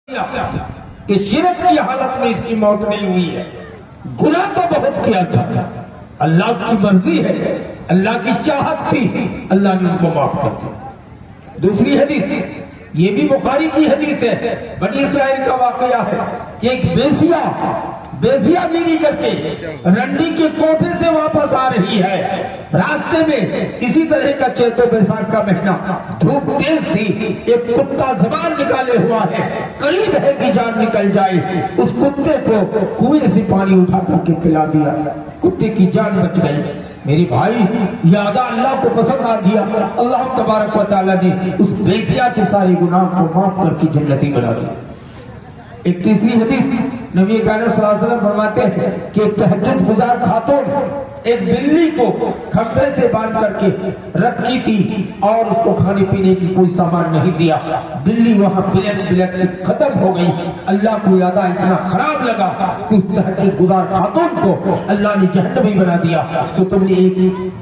کہ شرک کی حالت میں اس کی موت نہیں ہوئی ہے. گناہ تو بہت کیا تھا، اللہ کی مرضی ہے، اللہ کی چاہت تھی، اللہ نے ان کو معاف کر دیا. دوسری حدیث، یہ بھی بخاری کی حدیث ہے، بنی اسرائیل کا واقعہ ہے کہ ایک بیسیا گیری کر کے رنڈی کے کوٹھے سے واپس آ رہی ہے. راستے میں اسی طرح کا چیت و بیساکھ کا مہینہ، دھوپ تیز تھی، ایک کتا زبان نکالے ہوا ہے، قریب ہے کہ جان نکل جائے. اس کتے کو کنویں سے پانی اٹھا کر کے پلا دیا، کتے کی جان بچ گئی. میری بھائی، یہ ادا اللہ کو پسند آ گیا. اللہ تبارک و تعالیٰ نے اس بیسیا کے سارے گناہ کو معاف کر کے جنتی بنا دیا. ایک تیسری حدیث، نبی کریم صلی اللہ علیہ وسلم فرماتے ہیں کہ ایک تہجد گزار خاتون ایک بلی کو کھمبے سے باندھ کر کے رکھی تھی اور اس کو کھانے پینے کی کوئی سامان نہیں دیا. بلی وہاں بلک ختم ہو گئی. اللہ کو یاد اتنا خراب لگا کہ اس تہجد گزار خاتون کو اللہ نے جہنمی بنا دیا. تو تم نے ایک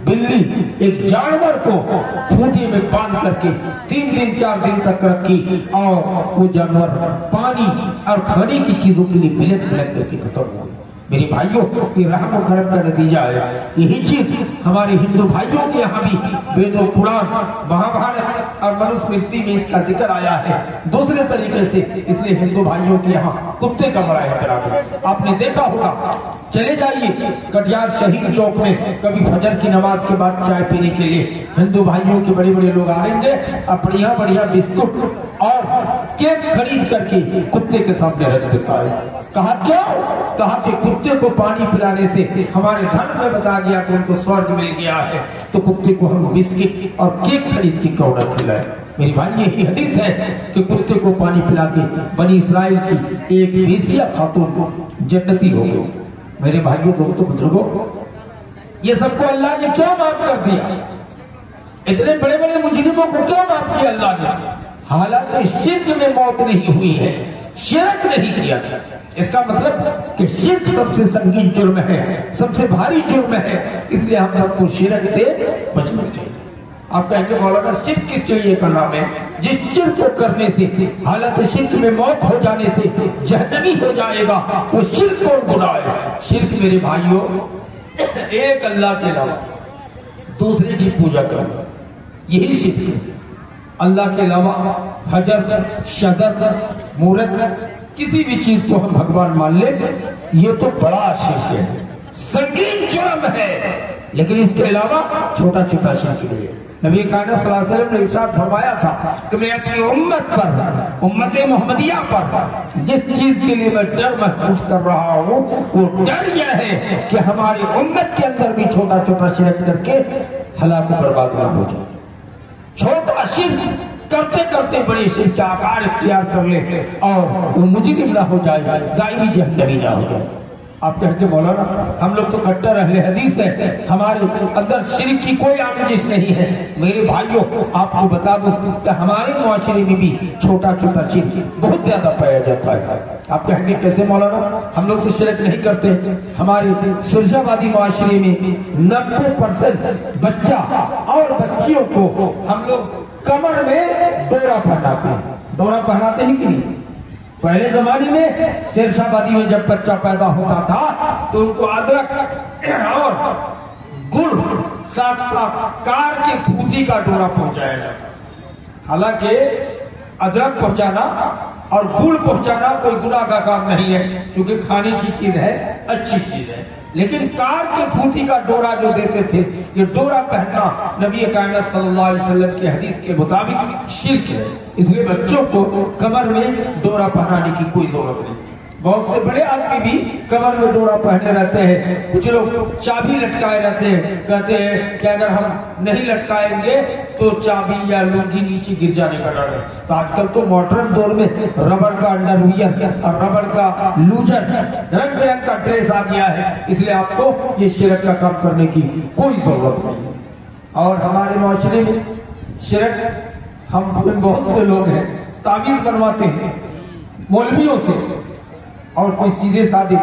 بلی، ایک جانور کو پھوٹے میں باندھ کر کے 3 دن 4 دن تک رکھی اور وہ جانور پانی اور کھانے کی چیزوں کے لیے بلک کر کے ختم ہو گئی. میری بھائیوں، یہ رحم و کرم کا نتیجہ ہے. یہی چیز ہمارے ہندو بھائیوں کے یہاں بھی وید و پران، مہابھارت اور منوسمرتی میں اس کا ذکر آیا ہے دوسرے طریقے سے. اس لیے ہندو بھائیوں کے یہاں کتے کا بڑا احترام ہے. آپ نے دیکھا ہوگا، چلے جائیے کٹیہار شہید چوک میں، کبھی فجر کی نماز کے بعد چائے پینے کے لیے ہندو بھائیوں کے بڑے بڑے لوگ آئیں گے اور بڑھیا بسکٹ اور کیک خرید کر کے کتے کے سامنے رکھ دیتا ہے. کہا کیا؟ کہا کہ کتے کو پانی پلانے سے ہمارے دھرم میں بتا گیا کہ ان کو سورگ مل گیا ہے، تو کتے کو ہم بسکٹ اور کیک خرید کے کیوں نہ کھلائیں. میری بھائی، یہی حدیث ہے کہ کتے کو پانی پلا کے بنی اسرائیل کی ایک بیسیا خاتون کو جنتی ہو گئی. میرے بھائیوں، دوستوں، بزرگوں، یہ سب کو اللہ نے کیوں معاف کر دیا؟ اتنے بڑے بڑے مجرموں کو کیوں معاف کیا اللہ نے؟ حالانکہ شرک میں موت نہیں ہوئی ہے، شرک نہیں کیا. اس کا مطلب کہ شرک سب سے سنگین جرم ہے، سب سے بھاری جرم ہے. اس لیے ہم سب کو شرک سے بچنا چاہیے. آپ کہیں گے مولانا شرک کس چلیے کا نام ہے؟ جس شرک کو کرنے سے حالت شرک میں موت ہو جانے سے جہنمی ہو جائے گا، وہ شرک کون گناہ ہے؟ شرک میرے بھائیوں، ایک اللہ کے علاوہ دوسرے کی پوجا کرنا، یہی شرک ہے. اللہ کے علاوہ حجر، شجر، مورت، کسی بھی چیز کو ہم بھگوان مان لیں، یہ تو بڑا شرک ہے، سنگین جرم ہے. لیکن اس کے علاوہ چھوٹا شرک ہے. نبی کریم صلی اللہ علیہ وسلم نے ارشاد فرمایا تھا کہ میں اپنی امت پر، امت محمدیہ پر جس چیز کے لیے میں ڈر محسوس کر رہا ہوں، وہ ڈر یہ ہے کہ ہماری امت کے اندر بھی چھوٹا شرک کر کے ہلاک و برباد نہ ہو جائے. چھوٹا شرک کرتے کرتے بڑے شرک کا آکار اختیار کر لے اور وہ مجرم نہ ہو جائے، دائمی جہنمی نہ ہو جائے. آپ کہتے ہیں مولانا ہم لوگ تو کٹر اہل حدیث ہیں، ہمارے اندر شرک کی کوئی آمیزش نہیں ہے. میرے بھائیوں، آپ کو بتا دوں کہ ہمارے معاشرے میں بھی چھوٹا شرک بہت زیادہ پایا جاتا ہے. آپ کہیں گے کیسے مولانا؟ ہم لوگ تو شرک نہیں کرتے. ہمارے سرجہ آبادی معاشرے میں 90% بچہ اور بچیوں کو ہم لوگ کمر میں ڈورا پہناتے ہیں. ڈورا پہناتے ہیں کہ نہیں؟ پہلے زمانے میں شیرشاہ آبادی میں جب بچہ پیدا ہوتا تھا تو ان کو ادرک اور گڑ ساتھ کار کے پھوتی کا ڈورا پہنچایا جاتا. حالانکہ ادرک پہنچانا اور گڑ پہنچانا کوئی گناہ کا کام نہیں ہے، کیونکہ کھانے کی چیز ہے، اچھی چیز ہے. لیکن کار کے پھوتی کا ڈورا جو دیتے تھے، یہ ڈورا پہننا نبی کائنات صلی اللہ علیہ وسلم کی حدیث کے مطابق شرک ہے. اس لیے بچوں کو کمر میں ڈورا پہنانے کی کوئی ضرورت نہیں. بہت سے بڑے آدمی بھی کمر میں ڈورا پہنے رہتے ہیں. کچھ لوگ چابی لٹکائے رہتے ہیں، کہتے ہیں کہ اگر ہم نہیں لٹکائیں گے تو چابی یا لنگی نیچے گر جانے کا ڈر ہے. تو آج کل تو ماڈرن دور میں ربڑ کا انڈر ویئر اور ربڑ کا لوزر، رنگ برنگ کا ڈریس آ گیا ہے. اس لیے آپ کو یہ شرک کا کام کرنے کی کوئی ضرورت نہیں. اور ہمارے معاشرے میں شرک، ہم بہت سے لوگ ہیں تعویذ بنواتے ہیں مولویوں سے، اور کوئی سیدھے سادے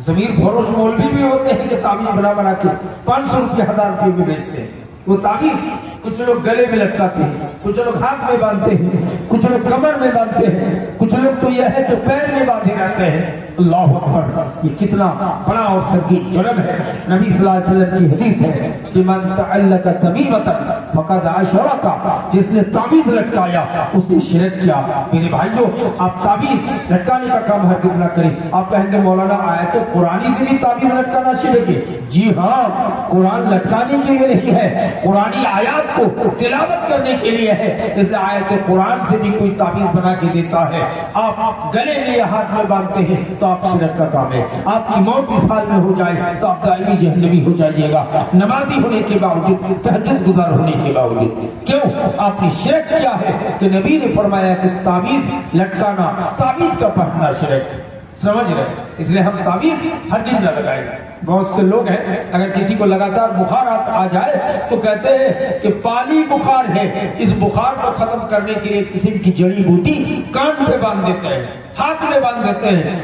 ضمیر فروش مولوی بھی ہوتے ہیں کہ تعویذ بنا کے 500 روپے 1000 روپے میں بیچتے ہیں. وہ تعویذ کچھ لوگ گلے میں لٹکاتے ہیں، کچھ لوگ ہاتھ میں باندھتے ہیں، کچھ لوگ کمر میں باندھتے ہیں، کچھ لوگ تو یہ ہے کہ پیر میں باندھے رہتے ہیں۔ اللہ اکبر، یہ کتنا بڑا اور سنگین جرم ہے۔ نبی صلی اللہ علیہ وسلم کی حدیث ہے کہ من تعلق تمیمۃ فقد اشرک، جس نے تعویذ لٹکایا اس نے شرک کیا۔ میرے بھائیوں، آپ تعویذ لٹکانے کا کام ہرگز نہ کریں۔ آپ کہیں گے مولانا آیت قرآنی سے بھی تعویذ لٹکانا شرک ہے؟ جی ہاں، قرآن لٹکانے کے لیے نہیں ہے، قرآنی آیات کو تلاوت کرنے کے لیے ہے۔ اس لیے آیت قرآن سے بھی کوئی تعویذ بنا کے دیتا ہے، آپ گلے میں یا ہاتھ میں باندھتے ہیں تو آپ شرک کا کام ہے۔ آپ کی موت اس حال میں ہو جائے تو آپ دائمی جہنمی ہو جائیے گا، نمازی ہونے کے باوجود، تہجد گزار ہونے کے باوجود۔ کیوں؟ آپ نے شرک کیا ہے کہ نبی نے فرمایا کہ تعویذ لٹکانا، تعویذ کا پڑھنا شرک، سمجھ رہے؟ اس لیے ہم تعویذ ہرگز نہ لگائیں۔ بہت سے لوگ ہیں اگر کسی کو لگاتار بخار آ جائے تو کہتے ہیں کہ پانی بخار ہے، اس بخار کو ختم کرنے کے لیے قسم کی جڑی بوٹی کان پہ باندھ دیتے ہیں، ہاتھ میں باندھ دیتے ہیں۔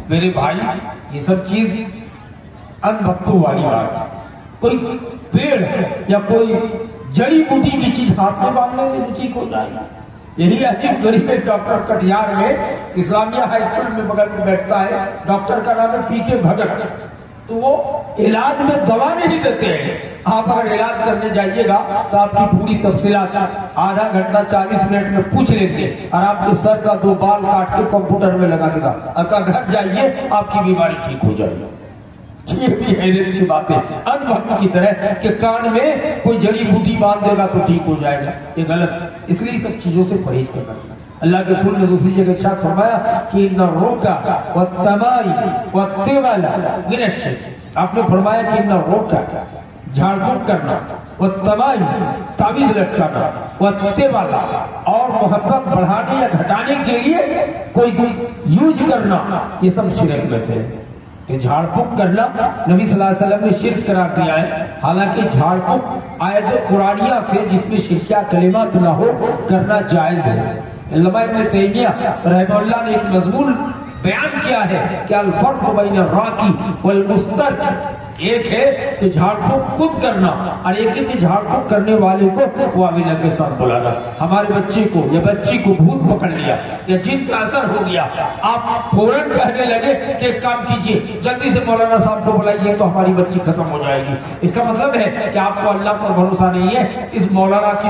میرے بھائی، یہ سب چیز ان وقتوں والی بات ہے۔ کوئی پیڑ یا کوئی جڑی بوٹی کی چیز ہاتھ میں باندھنے سے ٹھیک ہو جائے گا؟ یہی عجیب غریب ایک ڈاکٹر کٹیہار میں اسلامیہ ہائی اسکول میں بغل میں بیٹھتا ہے، ڈاکٹر کا نام ہے پی کے بھگت، تو وہ علاج میں دوا نہیں دیتے ہیں۔ آپ اگر علاج کرنے جائیے گا تو آپ کی پوری تفصیلات آدھا گھنٹہ 40 منٹ میں پوچھ لیتے اور آپ کے سر کا 2 بال کاٹ کے کمپیوٹر میں لگا دے گا، اگر گھر جائیے آپ کی بیماری ٹھیک ہو جائے گی۔ یہ بھی حیرت کی بات ہے، ان وقت کی طرح کہ کان میں کوئی جڑی بوٹی باندھ دے گا تو ٹھیک ہو جائے گا، یہ غلط ہے۔ اس لیے سب چیزوں سے پرہیز کرنا چاہیے۔ اللہ کے رسول نے دوسری جگہ ارشاد فرمایا کہ ان الرقى والتمائم والتول من الشرك، آپ نے فرمایا کہ ان الرقى، جھاڑ پھونک کرنا، والتمائم، تعویذ لٹکانا، والتول، اور محبت بڑھانے یا گھٹانے کے لیے کوئی یوز کرنا، یہ سب شرک میں سے ہے۔ کہ جھاڑ پھونک کرنا نبی صلی اللہ علیہ وسلم نے شرک قرار دیا ہے، حالانکہ جھاڑ پھونک آیت قرآنیہ سے جس میں شرکیہ کلمات نہ ہو کرنا جائز ہے۔ علامہ ابن تیمیہ رحمہ اللہ نے ایک مضمون بیان کیا ہے کہ الفرق بین الراقی والمسترقی، ایک ہے کہ جھاڑ پھونک خود کرنا اور ایک ہے کہ جھاڑ پھونک کرنے والے کو واویلا کے ساتھ بلانا۔ ہمارے بچے کو یا بچی کو بھوت پکڑ لیا یا جن کا اثر ہو گیا، آپ فوراً کہنے لگے کہ ایک کام کیجیے، جلدی سے مولانا صاحب کو بلائیے تو ہماری بچی ختم ہو جائے گی۔ اس کا مطلب ہے کہ آپ کو اللہ پر بھروسہ نہیں ہے، اس مولانا کی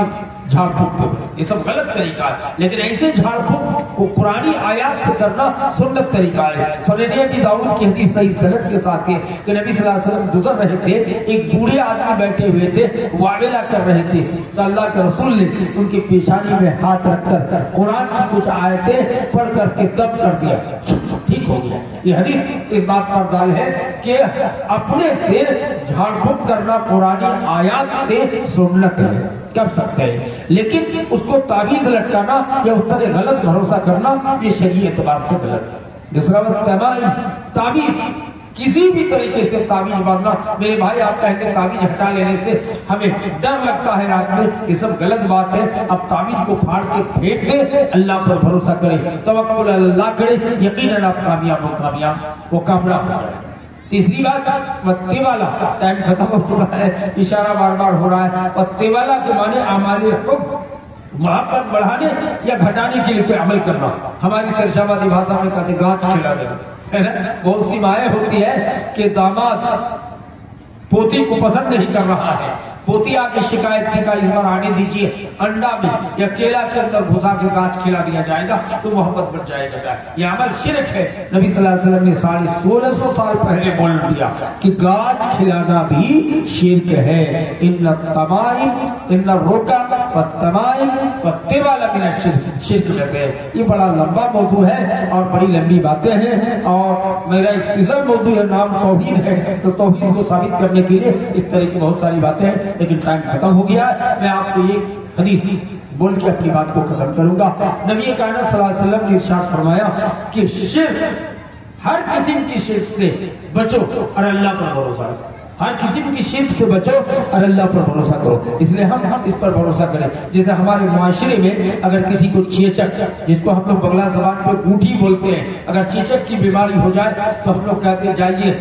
جھاڑ پھونک کرو، یہ سب غلط طریقہ ہے۔ لیکن ایسے جھاڑ پھونک کو قرآنی آیات سے کرنا سنت طریقہ ہے۔ سنن ابی داؤد کی حدیث صحیح سند کے ساتھ ہے کہ نبی صلی اللہ علیہ وسلم گزر رہے تھے، ایک بوڑھے آدمی بیٹھے ہوئے تھے، واویلا کر رہے تھے، تو اللہ کے رسول نے ان کی پیشانی میں ہاتھ رکھ کر قرآن کی کچھ آیتیں پڑھ کر کے دب کر دیا، ٹھیک ہو گیا۔ یہ حدیث اس بات پر دال ہے کہ اپنے سے جھاڑ پھونک کرنا قرآنی آیات سے سنت ہے، کر سکتے ہیں، لیکن اس کو تعویذ لٹکانا یا اس طرح غلط بھروسہ کرنا یہ شرعی اعتبار سے غلط ہے۔ دوسرا بات تمائم، تعویذ، کسی بھی طریقے سے تعویذ باندھنا۔ میرے بھائی، آپ کہیں گے تعویذ ہٹا لینے سے ہمیں ڈر لگتا ہے رات میں، یہ سب غلط بات ہے۔ اب تعویذ کو پھاڑ کے پھینک دیں، اللہ پر بھروسہ کریں، توکل اللہ کریں، یقیناً آپ کامیاب وہ کامیاب ہو جائیں۔ تیسری بات، وتے والا، ٹائم ختم ہو چکا ہے، اشارہ بار بار ہو رہا ہے۔ وتے والا کے معنی اعمال حب، محبت بڑھانے یا گھٹانے کے لیے کوئی عمل کرنا۔ ہماری سرشاوادی بھاشا میں کہتے گاچھ کھلا دینا۔ بہت سی مائیں ہوتی ہے کہ داماد پوتی کو پسند نہیں کر رہا ہے، پوتی آ کے شکایت کی اس بار آنے دیجیے، انڈا میں یا کیلا کے اندر گھسا کے گاچھ کھلا دیا جائے گا تو محبت بڑھ جائے گا۔ یہ عمل شرک ہے۔ نبی صلی اللہ علیہ وسلم نے 1650 سال پہلے بول دیا کہ گاچھ کھلانا بھی شرک ہے۔ ان التمائم، ان الرقى والتمائم والتول من الشرك، شرک میں ہے۔ یہ بڑا لمبا موضوع ہے اور بڑی لمبی باتیں ہیں، اور میرا اسپیشل موضوع ہے، نام توحید ہے، تو توحید کو ثابت کرنے کے لیے اس طرح کی بہت ساری باتیں ہیں، لیکن ٹائم ختم ہو گیا ہے۔ میں آپ کو ایک حدیث بول کے اپنی بات کو ختم کروں گا۔ نبی کائنات صلی اللہ علیہ وسلم نے ارشاد فرمایا کہ شرک، ہر قسم کی شرک سے بچو اور اللہ پر بھروسہ کرو۔ ہر قسم کی شرک سے بچو اور اللہ پر بھروسہ کرو۔ اس لیے ہم اس پر بھروسہ کریں۔ جیسے ہمارے معاشرے میں اگر کسی کو چیچک، جس کو ہم لوگ بنگلہ زبان پہ گوٹھی بولتے ہیں، اگر چیچک کی بیماری ہو جائے تو ہم لوگ کہتے ہیں جائیے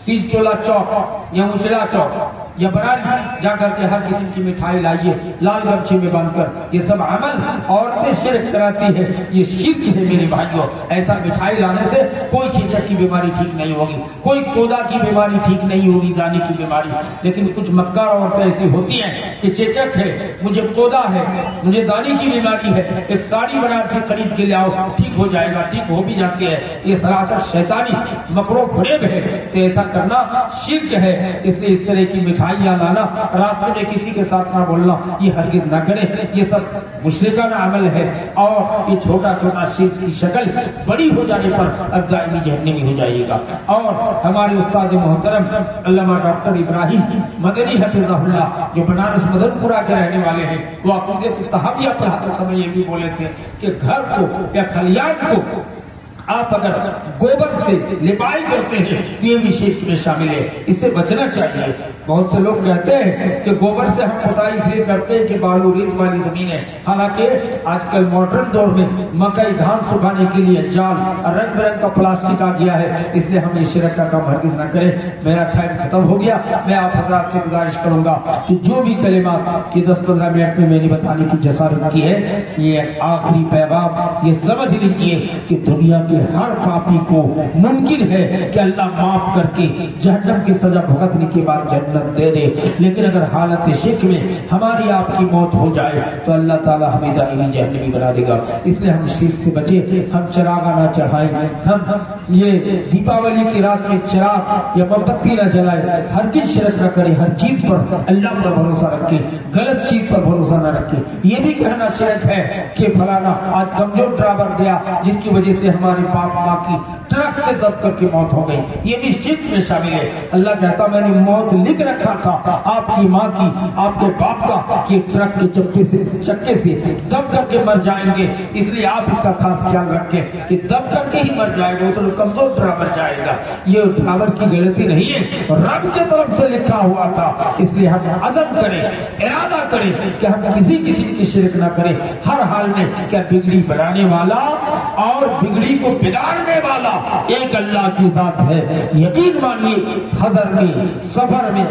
سیج ٹولہ چوک یا اچلا چوک یا براری جا کر کے ہر قسم کی مٹھائی لائیے لال گمچے میں باندھ کر، یہ سب عمل عورتیں شرک کراتی ہے، یہ شرک ہے میرے بھائیوں۔ ایسا مٹھائی لانے سے کوئی چیچک کی بیماری ٹھیک نہیں ہوگی، کوئی کودا کی بیماری ٹھیک نہیں ہوگی، دانے کی بیماری۔ لیکن کچھ مکار عورتیں ایسی ہوتی ہیں کہ چیچک ہے، مجھے کودا ہے، مجھے دانے کی بیماری ہے، ایک ساڑی بنانے سے خرید کے لے آؤ، ٹھیک ہو جائے گا، ٹھیک ہو بھی جاتی ہے۔ یہ سراسر شیطانی مکرو فریب ہے، تو ایسا کرنا شرک ہے۔ اس لیے اس طرح کی مٹھائیاں لانا، راستے میں کسی کے ساتھ نہ بولنا، یہ ہرگز نہ کریں، یہ سب مشرکانہ عمل ہے، اور یہ چھوٹا چھوٹا شرک کی شکل بڑی ہو جانے پر اب دائمی جہنمی ہو جائے گا۔ اور ہمارے استاد محترم علامہ ڈاکٹر ابراہیم مدنی حفظہ اللہ جو بنارس مدن پورہ کے رہنے والے ہیں، وہ عقیدۃ الطحاویہ پڑھاتے سمے یہ بھی بولے تھے کہ گھر کو یا کھلیان کو آپ اگر گوبر سے لپائی کرتے ہیں تو یہ بھی شرک میں شامل ہے، اس سے بچنا چاہیے۔ بہت سے لوگ کہتے ہیں کہ گوبر سے ہم پتائی اس لیے کرتے ہیں کہ بالو ریت والی زمین ہے، حالانکہ آج کل ماڈرن دور میں مکئی دھان سکھانے کے لیے جال رنگ برنگ کا پلاسٹک آ گیا ہے، اس لیے ہم یہ شرک کا کام ہرگز نہ کریں۔ میرا ٹائم ختم ہو گیا، میں آپ حضرات سے گزارش کروں گا کہ جو بھی کلمات یہ 10-15 منٹ میں نے بتانے کی جسارت کی ہے، یہ آخری پیغام یہ سمجھ لیجئے کہ دنیا کے ہر پاپی کو ممکن ہے کہ اللہ معاف کر کے جہنم کی سزا بھگتنے کے بعد جنت دے دے، لیکن اگر حالت شرک میں ہماری آپ کی موت ہو جائے تو اللہ تعالی ہمیں دائمی جہنمی بنا دے گا۔ اس لیے ہم شرک سے بچے، ہم چراغ نہ چڑھائیں، ہم یہ دیپاولی کی رات میں چراغ یا موم بتی نہ جلائیں، ہرگز شرک نہ کریں، ہر چیز پر اللہ پر بھروسہ رکھیں، غلط چیز پر بھروسہ نہ رکھیں۔ یہ بھی کہنا شرک ہے کہ فلانا آج کمزور ڈرائیور گیا جس کی وجہ سے ہمارے باپ ماں کی ٹرک سے دب کر کے موت ہو گئی، یہ بھی شرک میں شامل ہے۔ اللہ کہتا میں نے موت لکھ رکھا تھا آپ کی ماں کی، آپ کے باپ کا، کہ ٹرک کے چکے سے دب کر کے مر جائیں گے، اس لیے آپ اس کا خاص خیال رکھیں کہ دب کر کے ہی مر جائے گا، وہ تو کمزور ڈرائیور جائے گا۔ یہ ڈرائیور کی غلطی نہیں ہے، رب کی طرف سے لکھا ہوا تھا، اس لیے ہم عزم کریں، ارادہ کریں کہ ہم کسی قسم کی شرک نہ کریں ہر حال میں۔ کیا بگڑی بنانے والا اور بگڑی کو بگاڑنے والا ایک اللہ کی ذات ہے، یقین مانیے۔ حضر میں، سفر میں،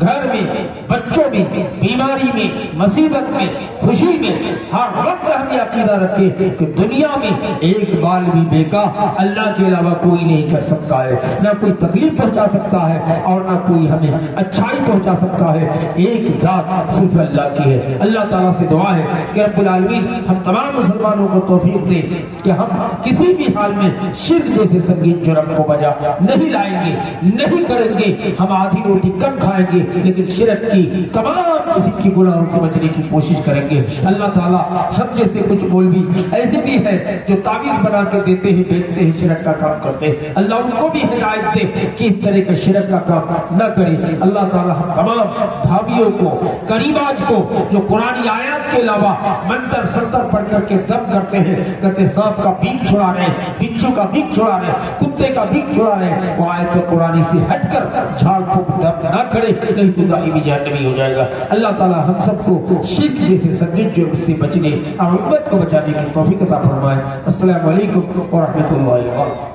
گھر میں، بچوں میں، بیماری میں، مصیبت میں، خوشی میں، ہر وقت ہم یہ عقیدہ رکھیں کہ دنیا میں ایک بال بھی بیکا اللہ کے علاوہ کوئی نہیں کر سکتا ہے، نہ کوئی تکلیف پہنچا سکتا ہے اور نہ کوئی ہمیں اچھائی پہنچا سکتا ہے، ایک ذات صرف اللہ کی ہے۔ اللہ تعالیٰ سے دعا ہے کہ رب العالمین ہم تمام مسلمانوں کو توفیق دے کہ ہم کسی بھی حال میں شرک جیسے سنگین جرم کو بجا نہیں لائیں گے، نہیں کریں گے۔ ہم آدھی روٹی کم کھائیں گے لیکن شرک کی تمام قسم کی گناہوں سے بچنے کی کوشش کریں گے۔ اللہ تعالیٰ ہم جیسے کچھ مولوی ایسے بھی ہے جو تعویذ بنا کے دیتے ہیں، بیچتے ہیں، شرک کا کام کرتے ہیں، اللہ ان کو بھی ہدایت دے کہ اس طرح کا شرک کا کام نہ کریں۔ اللہ تعالیٰ ہم تمام بھائیوں کو، قریباج کو جو قرآن آیات کے علاوہ منتر سنتر پڑھ کر کے دم کرتے ہیں، کہتے سانپ کا بیگ چھڑا رہے ہیں، بچھو کا بیگ چھڑا رہے ہیں، کتے کا بیگ چھڑا رہے ہیں، وہ آیت قرآن سے ہٹ کر جھاڑ پھونک دم نہ کرے، نہیں تو دائمی جہنمی ہو جائے گا۔ اللہ تعالیٰ ہم سب کو شرک جیسے سنگین جرم سے بچنے اور امت کو بچانے کی توفیق عطا فرمائے۔ السلام علیکم ورحمۃ اللہ وبرکاتہ۔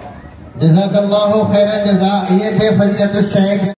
جزاک اللہ خیر الجزاء۔ یہ تھے فضیلت الشیخ